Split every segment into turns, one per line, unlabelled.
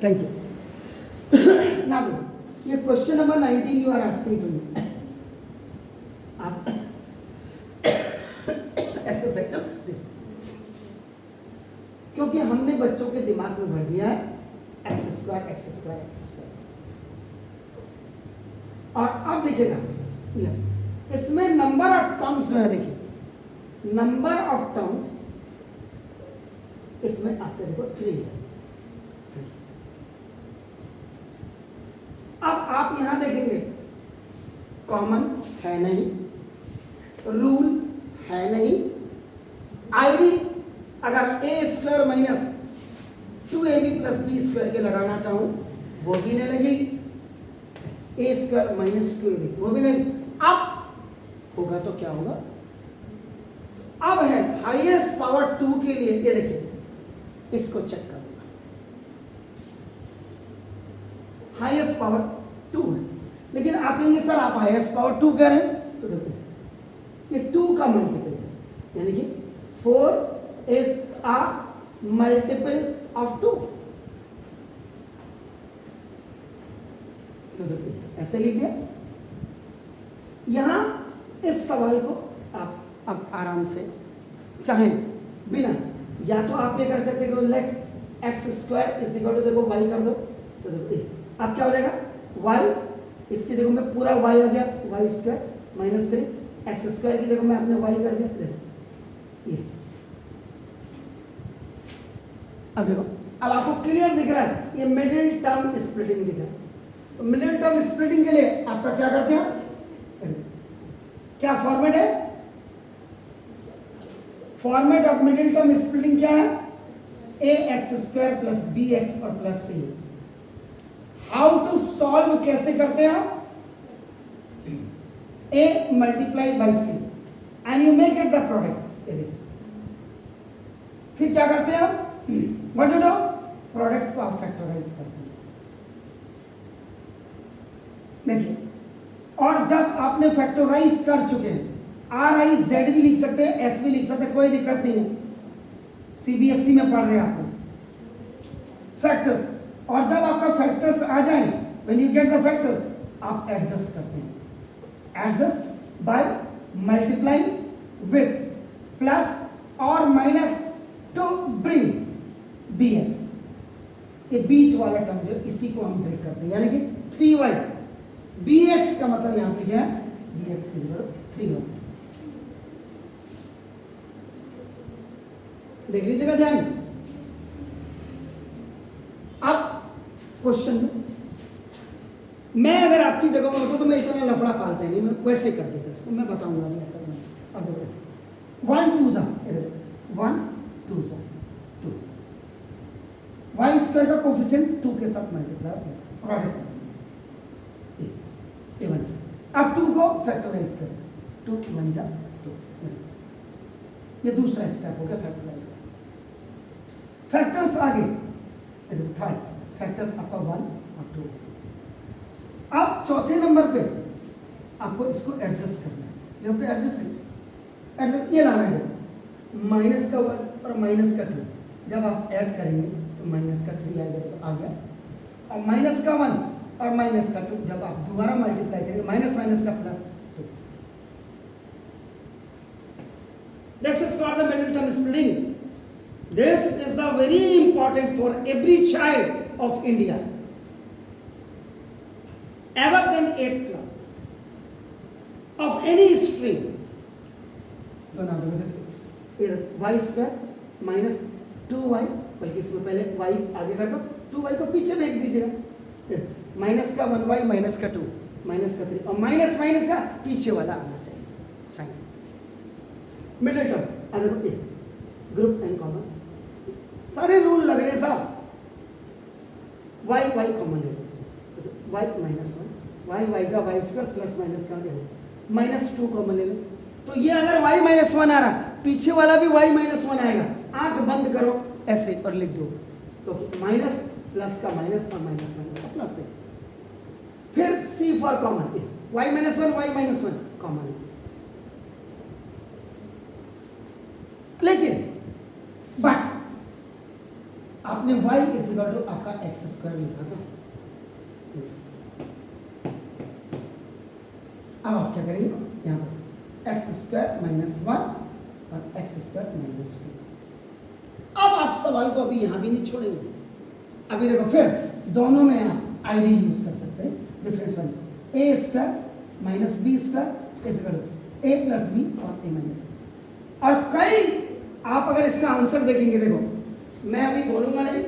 Thank you. Now ये question number 19 you are asking to me. आप exercise क्योंकि हमने बच्चों के दिमाग में भर दिया है x square x square x square, और अब देखिएगा इसमें नंबर ऑफ टर्म्स जो है, देखिए नंबर ऑफ टर्म्स इसमें आपके देखो 3 है। अब आप यहां देखेंगे कॉमन है नहीं, रूल है नहीं, आईडी अगर A square minus 2ab plus B square के लगाना चाहूं वो भी नहीं लगेगी, ए स्क्वायर माइनस 2ab वो भी नहीं। अब होगा तो क्या होगा, अब है हाईएस्ट पावर 2 के लिए, ये देखिए इसको चेक करूंगा, हाईएस्ट पावर 2 है, लेकिन आप कहेंगे सर आप हाईएस्ट पावर 2 कह रहे हैं, तो देखिए ये 2 का मल्टीपल है, यानी कि 4 इज अ मल्टीपल ऑफ 2, तो देखिए ऐसे लिख दिया। यहां इस सवाल को आप अब आराम से चाहें बिना, या तो आप ये कर सकते हो let x square is equal to देखो वाई कर दो, तो देखो अब क्या हो जाएगा वाई, इसकी देखो मैं पूरा वाई आ गया y square minus 3, x square की देखो मैं अपने वाई कर दिया, देखो ये अब देखो अब आपको क्लियर दिख रहा है, ये मिडिल टर्म स्प्लिटिंग दिख रहा है। तो मिडिल टर्म स्प्लिटिंग के लिए आपका क्या करते हैं, क्या फॉर्मेट है, format of middle term splitting क्या है, A X square plus B X और plus C. How to solve कैसे करते हैं आप, A multiply by C and you make it the product, फिर क्या करते हैं आप व्हाट डू डू, प्रोडक्ट को आप फैक्टराइज करते हैं। देखिए और जब आपने फैक्टराइज कर चुके हैं, आर आई जेड भी लिख सकते हैं, एस भी लिख सकते हैं, कोई दिक्कत नहीं है, सीबीएसई में पढ़ रहे हैं आपको फैक्टर्स, और जब आपका फैक्टर्स आ जाए when you get the factors आप एडजस्ट करते हैं, adjust by multiplying with plus और minus to bring B X, ये बीच वाला टर्म जो इसी को हम ब्रेक करते हैं, यानी कि 3y, बी एक्स का मतलब यहां पे क्या है, बी एक्स की जगह 3y, देख लीजिएगा ध्यान। अब क्वेश्चन में मैं अगर आपकी जगह में होता तो मैं इतना लफड़ा पालता नहीं, मैं वैसे कर देता इसको, मैं बताऊंगा अभी। 1 2 जा 1 2 जा 2, वाई स्क्वायर का कोफिशिएंट 2 के साथ मल्टीप्लाई प्रोडक्ट इवन। अब 2 को फैक्टराइज करें, 2 1 जा 2, ये दूसरा स्टेप हो गया फैक्टराइज। फैक्टर्स आगे थर्ड फैक्टर्स आपका 1 और 2। अब चौथे नंबर पे आपको इसको एडजस्ट करना है, यू हैव टू एडजस्ट ये लाना है, माइनस का 1 और माइनस का 2 जब आप ऐड करेंगे तो माइनस का 3 आ गया, और माइनस का 1 और माइनस का 2 जब आप दोबारा मल्टीप्लाई करेंगे माइनस माइनस का plus 2। This is called the middle term splitting. This is the very important for every child of India above than 8th class of any stream। बना दो जैसे y स्क्वायर माइनस 2y, बल्कि इसमें पहले y आगे कर दो, 2y को पीछे फेंक दीजिएगा, माइनस का 1y माइनस का 2 माइनस का 3 और माइनस माइनस का पीछे वाला आना चाहिए साइन। मिडिल टर्म अगर ग्रुप एंड कॉमन, सारे रूल लग रहे साहब, वाई वाई कॉमन ले लो, वाई माइनस 1 वाई वाई जा वाई स्क्वायर प्लस माइनस का ले लो, माइनस 2 कॉमन ले लो, तो ये अगर वाई माइनस 1 आ रहा पीछे वाला भी वाई माइनस 1 आएगा, आंख बंद करो ऐसे और लिख दो, तो माइनस प्लस का माइनस और माइनस माइनस का प्लस दे, फिर C for common, Y minus 1 Y minus 1 common. लेकिन बट आपने y इज इक्वल टू आपका एक्स स्क्वायर लिखा था। अब आप क्या करेंगे, यहाँ पर एक्स स्क्वायर माइनस 1 और एक्स स्क्वायर माइनस 2। अब आप सवाल को अभी यहाँ भी नहीं छोड़ेंगे, अभी देखो फिर दोनों में आप आईडी यूज कर सकते हैं डिफरेंस वाली, A square minus B square is equal to A plus B और ए माइनस बी। और कई आप अगर इसका आंसर देखेंगे, देखो मैं अभी बोलूंगा नहीं,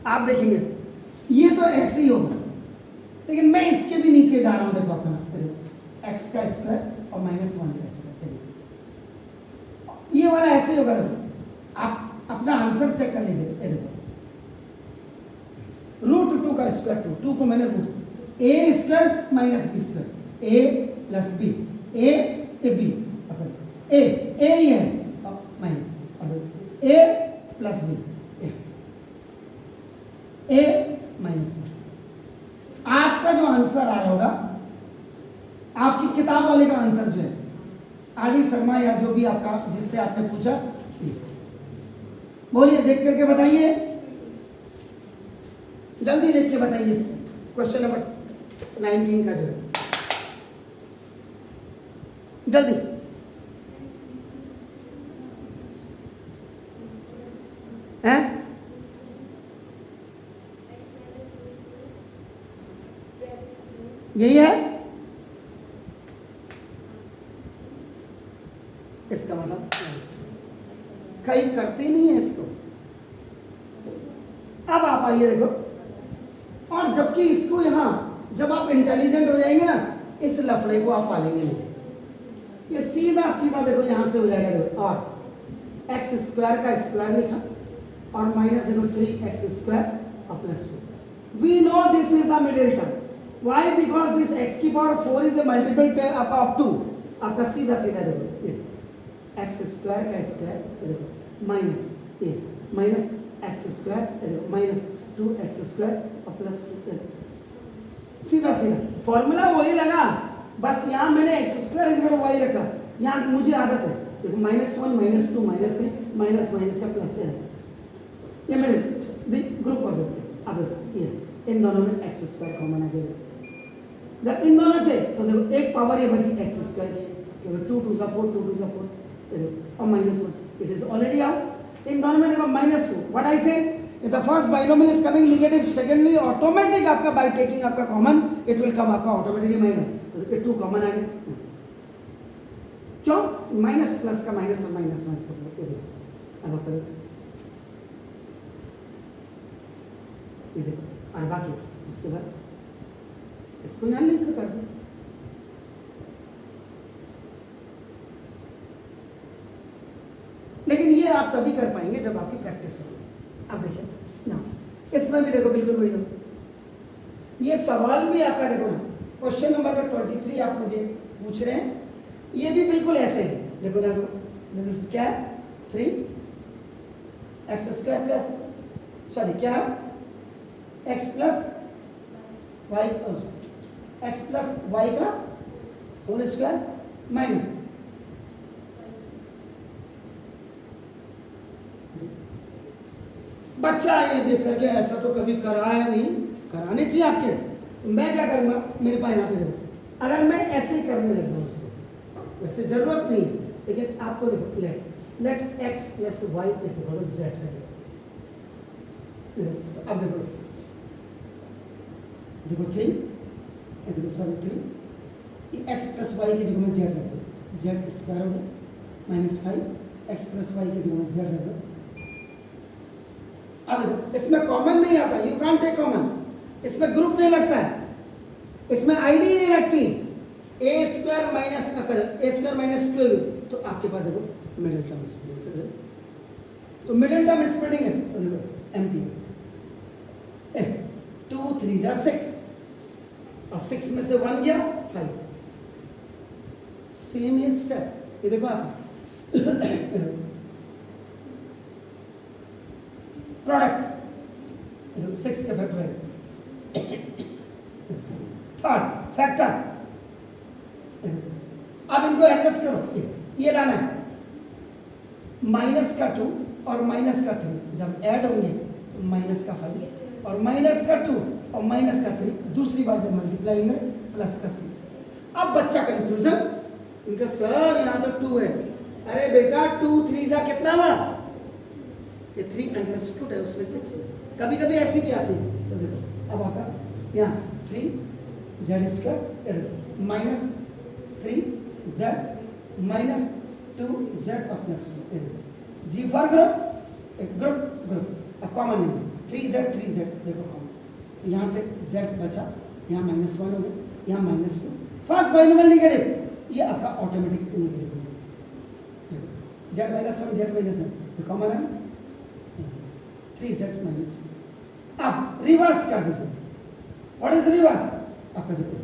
आप देखेंगे ये तो ऐसे ही होगा, लेकिन मैं इसके भी नीचे जा रहा हूं। देखो अपना एक्स का स्क्वायर और माइनस 1 का स्क्वायर, ये वाला ऐसे ही होगा। देखो आप अपना आंसर चेक कर लीजिए, ये देखो रूट 2 का स्क्वायर 2 को मैंने root A square minus B square, A plus B, A B, A ही है minus A plus B, A minus B. आपका जो आंसर आ रहा होगा, आपकी किताब वाले का आंसर जो है आर.डी. शर्मा या जो भी आपका जिससे आपने पूछा, बोलिए देख करके बताइए, जल्दी देख के बताइए। क्वेश्चन नंबर 19 का जो है, जल्दी है। यही है इसका मतलब, कई करते ही नहीं है इसको। अब आप आइए देखो, और जबकि इसको यहां जब आप इंटेलिजेंट हो जाएंगे ना, इस लफड़े को आप पालेंगे नहीं। ये सीधा सीधा देखो यहां से हो जाएगा, देखो और एक्स स्क्वायर का स्क्वायर लिखा और माइनस देखो 3x स्क्वायर और plus 2। We know this is the middle term. Why? Because this x की पावर 4 इज ए मल्टीपल आपका ऑफ 2। आपका सीधा सीधा देखो ये एक्स स्क्वायर का स्क्वायर देखो minus a minus x square देखो माइनस 2x स्क्वायर और प्लस 2, सीधा सीधा फॉर्मूला वही लगा, बस यहाँ मैंने x square is equal y रखा। यहाँ मुझे आदत है देखो -1 -2 -3 माइनस माइनस का प्लस है, ये मेरे ग्रुप कर दो। अब ये इन दोनों में एक्स स्क्वायर कॉमन आ गया, जब इन दोनों से तो देखो एक पावर ये बची एक्स स्क्वायर की, क्योंकि 2 2 4 2 2 4 और -1 इट इज ऑलरेडी आउट। इन दोनों में देखो -2, what I said, if the first binomial is coming negative, secondly automatic आपका by taking आपका common it will come आपका automatically minus, तो ये 2 कॉमन आ गया। क्यों? माइनस प्लस का माइनस और माइनस माइनस का प्लस। ये देखो अब आप करो, ये देखो और बाकी इसके बाद इसको यहाँ लिख कर दो। लेकिन ये आप तभी कर पाएंगे जब आपकी प्रैक्टिस होगी। अब देखिए ना, इसमें भी देखो बिल्कुल वही दो। ये सवाल भी आपका देखो ना, क्वेश्चन नंबर जो 23 आप मुझे पूछ रहे हैं, ये भी बिल्कुल ऐसे है। देखो ना, दिस क्या है 3x स्क्वायर प्लस सॉरी क्या है x प्लस वाई का होल स्क्वायर माइनस बच्चा ये देख करके ऐसा तो कभी कराया नहीं, कराने चाहिए आपके। मैं क्या करूंगा, मेरे पास यहाँ पे देखो, अगर मैं ऐसे ही करने लग जाऊँ उसको, वैसे जरूरत नहीं, लेकिन आपको देखो let x plus y is equal to z करें। तो अब देखो 3 देखो सॉरी 3 x प्लस वाई की जगह में z रख दो, z स्क्वायर हो गया -5 x प्लस वाई की जगह में z रख दो। अब इसमें कॉमन नहीं आता, यू कांट टेक कॉमन, इसमें ग्रुप नहीं लगता है, इसमें आईडी नहीं लगती। ए स्क्वायर माइनस 12, तो आपके पास देखो मिडिल टर्म स्प्लिटिंग, तो मिडिल टर्म स्प्लिटिंग है तो देखो एम्प्टी 2 3 जा 6 और 6 में से 1 गया 5, सेम ही स्टेप। ये देखो आप प्रोडक्ट 6 का फैक्टर है, थर्ड फैक्टर। अब इनको एडजस्ट करो, ये लाना है -2 और -3 जब ऐड होंगे तो माइनस का 5 और माइनस का 2 और माइनस का 3, दूसरी बार जब मल्टीप्लाई होंगे प्लस का 6। अब बच्चा कंफ्यूजन, इनका सर यहाँ तो 2 है। अरे बेटा 2 3 जा कितना हुआ? ये 3 अंडरस्टूड है, उसमें 6 है। कभी कभी ऐसी भी आती है। तो देखो अब आपका यहाँ 3 Z square minus 3 Z minus 2 Z और प्लस 2 जी फॉर ग्रुप, एक ग्रुप अब कॉमन नहीं 3 जेड देखो कॉमन, यहाँ से जेड बचा, यहाँ -1 हो गया, यहाँ -2, फर्स्ट बाइनोमियल नेगेटिव, ये आपका ऑटोमेटिक नेगेटिव हो गया। जेड -1 जेड -1 ये कॉमन है 3 जेड -1। अब रिवर्स कर दीजिए। What is reverse? आपका देखो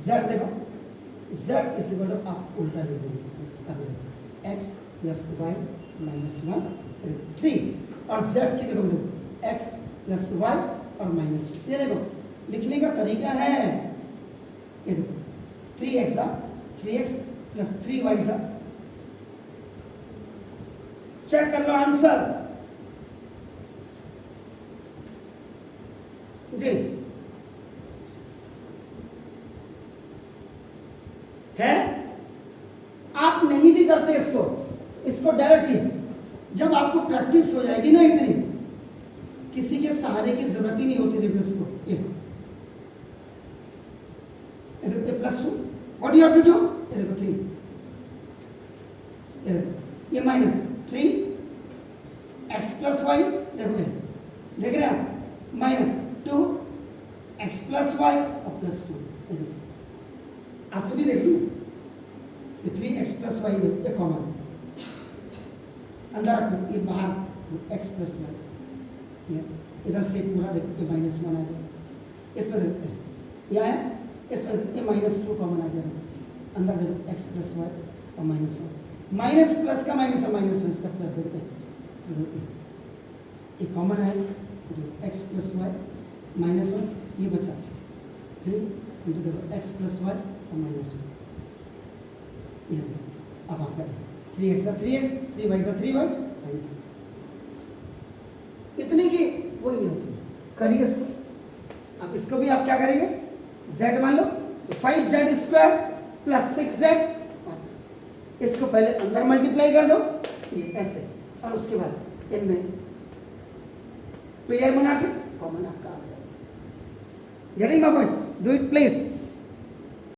जेड, देखो जेड इज इक्वल टू, आप उल्टा लिख देंगे अब एक्स प्लस वाई -1 3 और जेड की जगह देखो एक्स प्लस वाई और -2। ये देखो लिखने का तरीका है, ये देखो 3x प्लस 3y चेक कर लो आंसर जी है। आप नहीं भी करते इसको डायरेक्टली, जब आपको प्रैक्टिस हो जाएगी ना इतनी, किसी के सहारे की जरूरत ही नहीं होती। देखो इसको ये देखो +2 what you have to do, ये देखो 3 ये -3 x प्लस वाई, देखो ये देख रहे हैं आप -2 x प्लस वाई और +2, ये देखो आप खुद ही देख लो, ये 3x प्लस वाई देखते कॉमन अंदर रखो, ये बाहर x प्लस वाई, ये इधर से पूरा देखते -1 आ गया, इसमें देखते हैं यह है, इसमें देखते -2 कॉमन आ गया, अंदर देखो x प्लस वाई और -1, माइनस प्लस का माइनस है -1 इसका प्लस देखते हैं, ये कॉमन है x प्लस वाई -1, ये बचा 3 इंटू देखो x प्लस वाई और -1, ये अब आपका 3x 3x 3y 3y, इतनी की वही नहीं होती, करिए इसको। अब इसको भी आप क्या करेंगे, z मान लो तो 5z² प्लस 6z, इसको पहले अंदर मल्टीप्लाई कर दो ये ऐसे, और उसके बाद इनमें पेयर बना के कॉमन आपका आ जाएगा। Getting my point? Do it please.